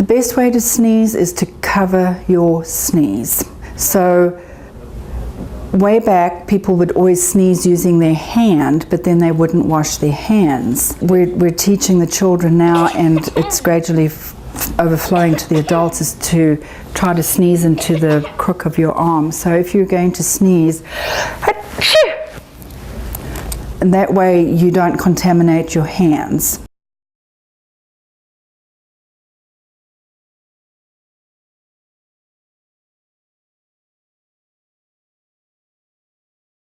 best way to sneeze is to cover your sneeze. So way back, people would always sneeze using their hand, but then they wouldn't wash their hands. We're teaching the children now, and it's gradually overflowing to the adults, is to try to sneeze into the crook of your arm. So if you're going to sneeze, and that way you don't contaminate your hands.